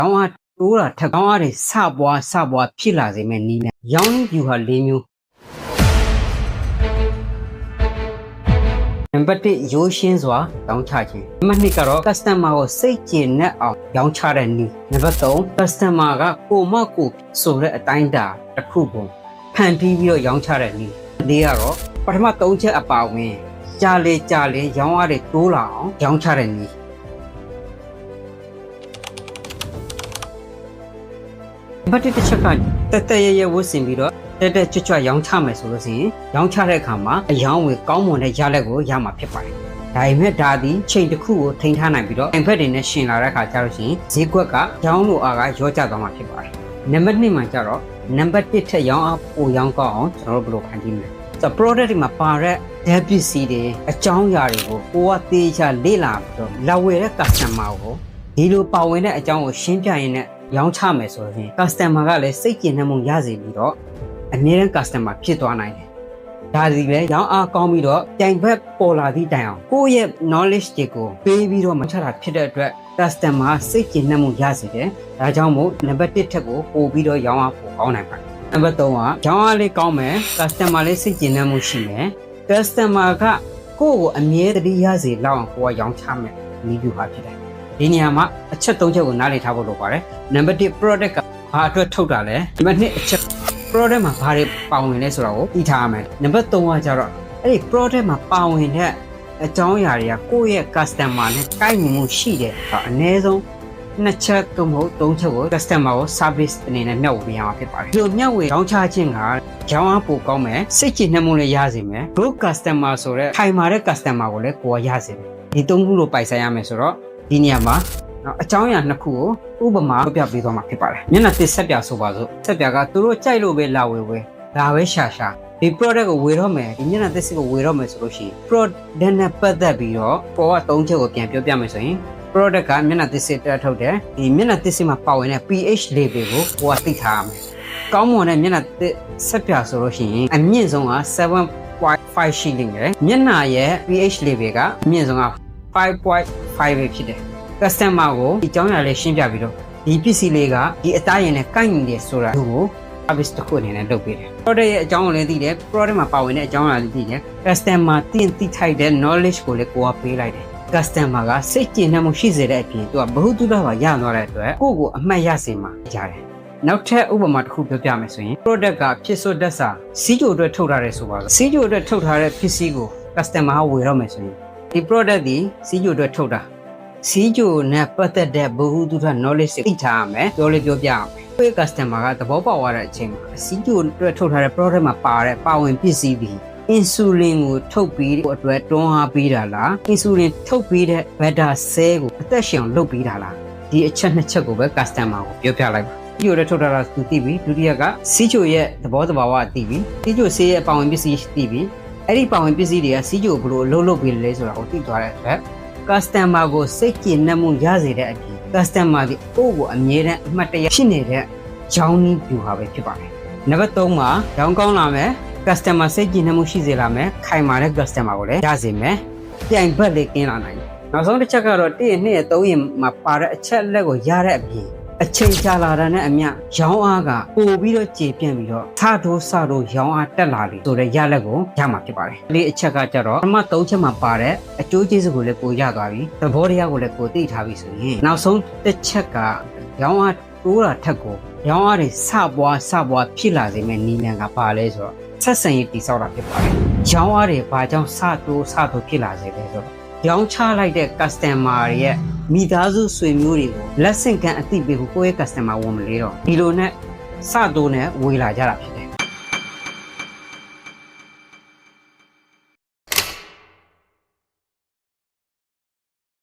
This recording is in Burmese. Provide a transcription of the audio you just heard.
ရောင်းအားတိုးတာထက်ရောင်းအားတွေစပွားဖြစ်လာစေမယ့်နည်းနဲ့ရောင်းယူဟာ၄မျိုးနံပါတ်1ရိုးရှင်းစွာရောင်းချခြင်းနံပါတ်2ကတော့ customer ကိုစိတ်ကျဉ်နဲ့အောင်ရောင်းချတဲ့နည်းနံပါတ်3 customer ကကိုမကိုဆိုတဲ့အတိုင်းတာတစ်ခုပုံဖန်တီးပြီးတော့ရောင်းချတဲ့နည်း၄ကတော့ပထမ3ချက်အပါဝင်ကြာလေရောင်းအားတွေတိုးလာအောင်ရောင်းချတဲ့နည်းနံပါတ်1တစ်ချက်ကတက်ရဲဝတ်ဆင်ပြီးတော့တက်ကြွရောင်းချမယ်ဆိုလို့ရှိရင်ရောင်းချတဲ့အခါမှာအယောင်းဝယ်ကောင်းမွန်တဲ့ရလက်ကိုရမှာဖြစ်ပါတယ်။ဒါပေမဲ့ဒါသည်ချိန်တစ်ခုကိုထိန်းထားနိုင်ပြီးတော့အင်ဖက်တွေနဲ့ရှင်လာတဲ့အခါကျတော့ရှင်ဈေးကွက်ကရောင်းလို့အားကရောကျသွားမှာဖြစ်ပါတယ်။နံပါတ်2မှာကျတော့နံပါတ်1ထက်ရောင်းအားပိုရောင်းကောင်းအောင်ကျွန်တော်တို့ဘယ်လိုခံကြည့်မလဲ။ဆိုတော့ product တွေမှာပါတဲ့ဓာတ်ပစ္စည်းတွေအကြောင်းအရာတွေကိုကိုကသေချာလေ့လာပြီးတော့လာဝယ်တဲ့ customer ကိုဒီလိုပါဝင်တဲ့အကြောင်းကိုရှင်းပြရင်းနဲ့ရောင်းချမယ်ဆိုရင် customer ကလည်းစိတ်ကျဉ်နှံ့မှုရစေပြီးတော့အမြဲတမ်း customer ဖြစ်သွားနိုင်တယ်။ဒါဒီပဲရောင်းအားကောင်းပြီးတော့တိုင်ဘက်ပေါ်လာသည့်တိုင်အောင်ကိုယ့်ရဲ့ knowledge တွေကိုပေးပြီးတော့မချတာဖြစ်တဲ့အတွက် customer စိတ်ကျဉ်နှံ့မှုရစေတယ်။ဒါကြောင့်မို့နံပါတ်1ထက်ကိုပို့ပြီးတော့ရောင်းအားပိုကောင်းနိုင်ပါတယ်။နံပါတ်3ကရောင်းအားလေးကောင်းမယ် customer လေးစိတ်ကျဉ်နှံ့မှုရှိမယ်။ customer ကကိုယ့်ကိုအမြဲတည်းရစေလောက်အောင်ကိုကရောင်းချမယ်နည်းပြပါဖြစ်တယ်။ဒီနေရာမှာအချက်3ချက်ကိုနားလည်ထားဖို့လိုပါတယ်။နံပါတ်1 product ကဘာအတွက်ထုတ်တာလဲ။နံပါတ်2အချက်product မှာဘာတွေပါဝင်လဲဆိုတာကိုသိထားရမယ်နံပါတ်3ကကျတော့အဲ့ဒီ product မှာပါဝင်တဲ့အကြောင်းအရာတွေကကိုယ့်ရဲ့ customer နဲ့ကိုက်ညီမှုရှိတယ်အနည်းဆုံး2ချက်သို့မဟုတ်3ချက်ကို customer ကို service အနေနဲ့မျှဝေပေးရမှာဖြစ်ပါတယ်ဒီလိုမျှဝေရောင်းချခြင်းကရောင်းအားပိုကောင်းမယ်စိတ်ကြည်နှံ့မှုလည်းရစေမယ် good customer ဆိုတဲ့ထိုင်မာတဲ့ customer ကိုလည်းကိုယ်ရစေတယ်ဒီ3ခုလိုပိုင်ဆိုင်ရမယ်ဆိုတော့ဒီနေရာမှာအကြောင်းအရာနှစ်ခုကိုဥပမာပြပေးသွားမှာဖြစ်ပါတယ်မျက်နှာတစ်ဆက်ပြဆိုပါစို့ဆက်ပြကသူတို့ကြိုက်လို့ပဲလာဝယ်ဒါပဲရှာဒီ product ကိုဝယ်တော့မယ်ဒီမျက်နှာတစ်စစ်ကိုဝယ်တော့မယ်ဆိုလို့ရှိရင် product နဲ့ပတ်သက်ပြီးတော့ပေါ်က3ချက်ကိုပြန်ပြောပြမယ်ဆိုရင် product ကမျက်နှာတစ်စစ်တက်ထုတ်တယ်ဒီမျက်နှာတစ်စစ်မှာပါဝင်တဲ့ pH level ကိုဟိုကသိထားရမယ်ကောင်းမွန်တဲ့မျက်နှာတစ်ဆက်ပြဆိုလို့ရှိရင်အမြင့်ဆုံးက 7.5 ရှိလိမ့်မယ်မျက်နှာရဲ့ pH level ကအမြင့်ဆုံးက 5.5 ပဲဖြစ်တယ်customer ကိုဒီအကြောင်းအရာလေးရှင်းပြပြီးတော့ဒီပစ္စည်းလေးကဒီအသားရင်နဲ့ကိုက်ညီတယ်ဆိုတာကို service တစ်ခုအနေနဲ့လုပ်ပေးတယ် product ရဲ့အကြောင်းကိုလည်းသိတယ် product မှာပါဝင်တဲ့အကြောင်းအရာလေးသိတယ် customer သိထိုက်တဲ့ knowledge ကိုလည်းကိုကပေးလိုက်တယ် customer ကစိတ်ကျဉ်နှံ့မှုရှိစေတဲ့အပြင်သူကဘ ഹു တုဒ္ဓပါရသွားတဲ့အတွက်ကိုယ့်ကိုအမှတ်ရစေမှာကြားတယ်နောက်ထပ်ဥပမာတစ်ခုပြောပြမယ်ဆိုရင် product ကဖြစ်စွတ်တက်စာစီးကြိုအတွက်ထုတ်ထားတယ်ဆိုပါတော့စီးကြိုအတွက်ထုတ်ထားတဲ့ပစ္စည်းကို customer ကဝယ်တော့မယ်ဆိုရင်ဒီ product ဒီစီးကြိုအတွက်ထုတ်တာစီးကြိုနဲ့ပတ်သက်တဲ့ဘ ഹു တုဒ္ဓ knowledge သိထားရမယ်ပြောပြရအောင်ကိုယ့် customer ကသဘောပေါက်သွားတဲ့အချိန်မှာစီးကြိုအတွက်ထုတ်ထားတဲ့ product မှာပါတဲ့ပါဝင်ပစ္စည်းပြီး insulin ကိုထုတ်ပြီးအတွက်တွန်းအားပေးတာလား insulin ထုတ်ပြီးတဲ့ beta cell ကိုအသက်ရှင်အောင်လုပ်ပေးတာလားဒီအချက်2ချက်ကိုပဲ customer ကိုပြောပြလိုက်ပါစီးကြိုနဲ့ထုတ်ထားတာသူသိပြီဒုတိယကစီးကြိုရဲ့သဘောတဘာဝသိပြီစီးကြိုဆေးရဲ့ပါဝင်ပစ္စည်းသိပြီအဲ့ဒီပါဝင်ပစ္စည်းတွေကစီးကြိုဘယ်လိုလုပ်ပေးလဲဆိုတာကိုသိသွားတဲ့အတွက်customer ကိုစိတ်ကြည်နှံ့မှုရစေတဲ့အပြင် customer ဒီကိုယ့်ကိုအမြဲတမ်းအမှတ်တရဖြစ်နေတဲ့ကြောင်းနည်းပြူဟာပဲဖြစ်ပါတယ်။နံပါတ်3မှာရောင်းကောင်းလာမယ် customer စိတ်ကြည်နှံ့မှုရှိစေလာမယ်ခိုင်မာတဲ့ customer ကိုလည်းရစေမယ်ပြိုင်ဘက်လေးကင်းလာနိုင်တယ်။နောက်ဆုံးတစ်ချက်ကတော့1ရက်2ရက်3ရက်မှာပါတဲ့အချက်လက်ကိုရတဲ့အပြင်အချိန်ကြာလာတာနဲ့အမျှရောင်းအားကပိုပြီးတော့ကျေပြန့်ပြီးတော့စတိုးရောင်းအားတက်လာလေဆိုတဲ့ရလက်ကိုရမှာဖြစ်ပါတယ်။ဒီအချက်ကကြတော့ပထမ3ချက်မှာပါတဲ့အကျိုးကျေးဇူးကိုလည်းကိုရသွားပြီ။သဘောတရားကိုလည်းကိုသိထားပြီဆိုရင်နောက်ဆုံးတစ်ချက်ကရောင်းအားတိုးတာထက်ကိုရောင်းအားတွေစပွားဖြစ်လာစေမယ့်နည်းလမ်းကပါလဲဆိုတော့ဆက်ဆံရေးတည်ဆောက်တာဖြစ်ပါတယ်။ရောင်းအားတွေဘာကြောင့်စတိုးဖြစ်လာစေလဲဆိုတော့ရောင်းချလိုက်တဲ့ customer ရဲ့မိသားစုဆွေမျိုးတွေကိုလက်ဆင့်ကမ်းအသိပေးဖို့ကိုယ့်ရဲ့ customer ဝန်မလေးတော့ဒီလိုနဲ့စတိုးနဲ့ဝေလာကြတာဖြစ်တယ်